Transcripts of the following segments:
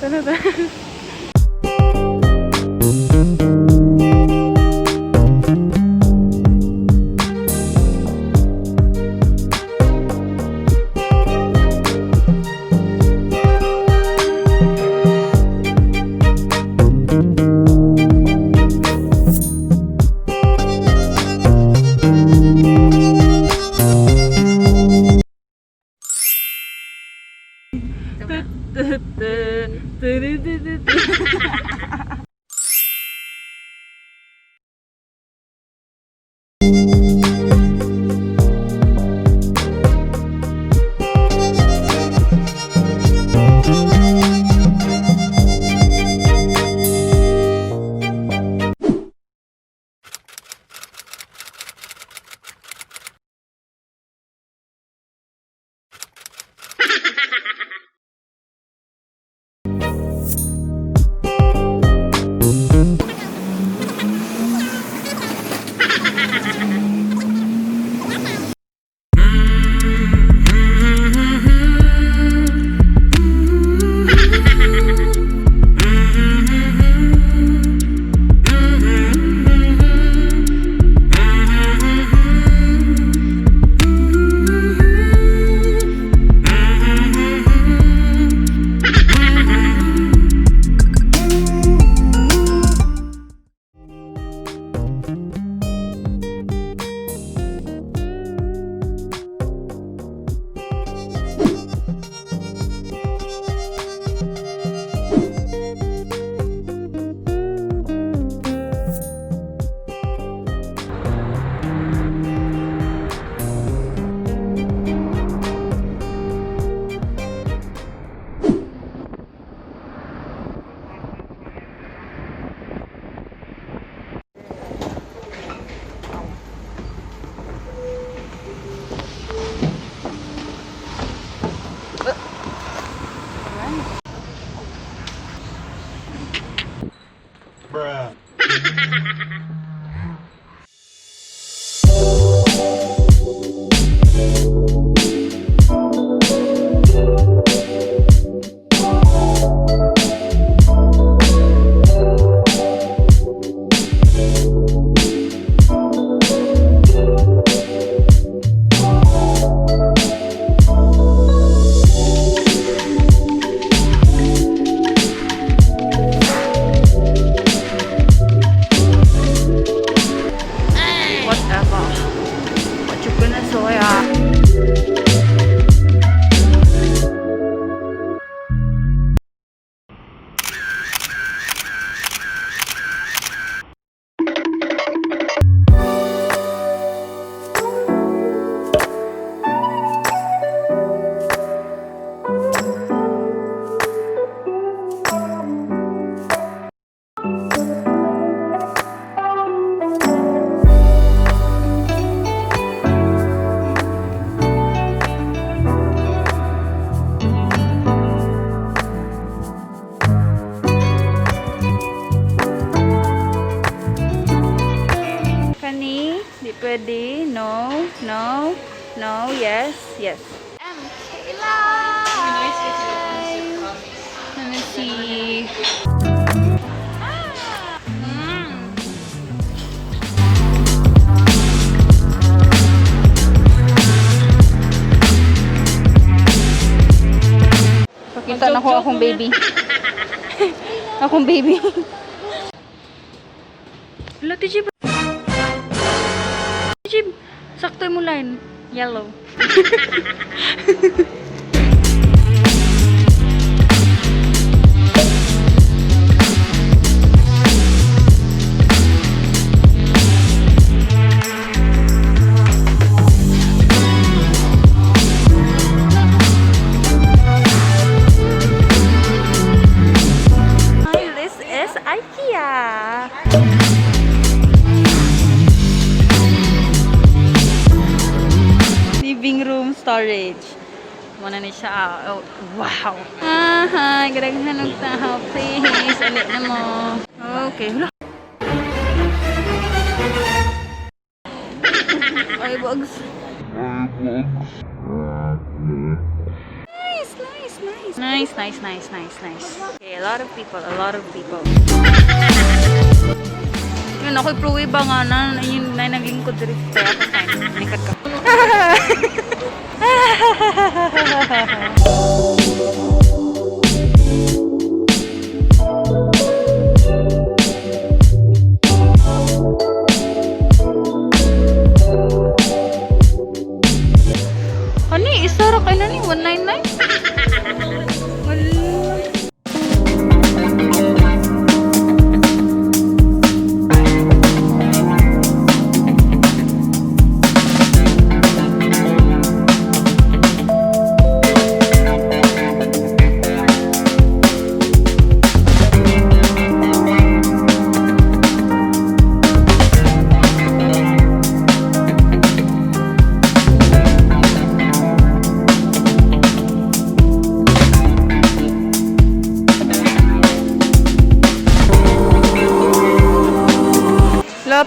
Tara. Bruh. Di pwede. No. No. No. Yes. Yes. Kayla! Let me see. Pakita na ko akong baby. Akong baby. Hello, Tijib. Tijib, sakto mo line. Yellow. This is IKEA. Living room storage. Muna ni siya. Oh, wow. Hi, garaghan ng tao. Please, ulit na mo. Okay. Ay, bugs. Nice, nice, nice. Nice, nice, nice, nice, nice. Okay, a lot of people, a lot of people. Yun, ako'y pruwi ba nga na, yun na naging ko diri. Kaya ako fine, nikat ka. Ano isa ra kay nani 199? Wala.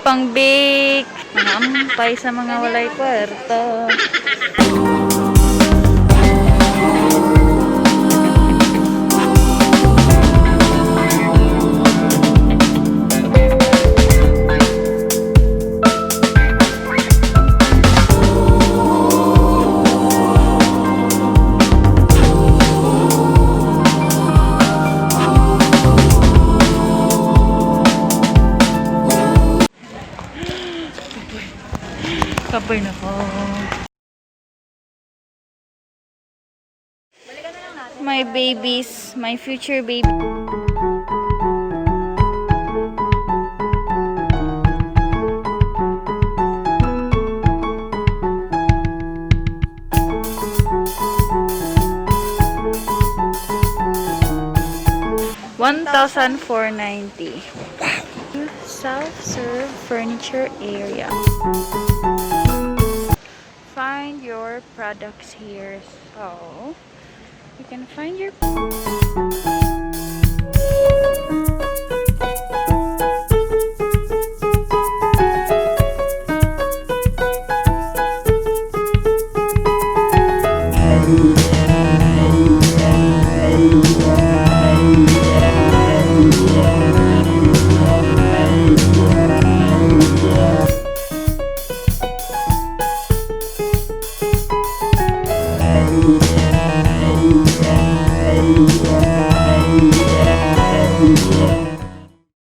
Pang bake, mga ampay sa mga walay kwarta. Kapay na ko. My babies, my future baby. $1,490. Self-serve furniture area. Find your products here, so you can find your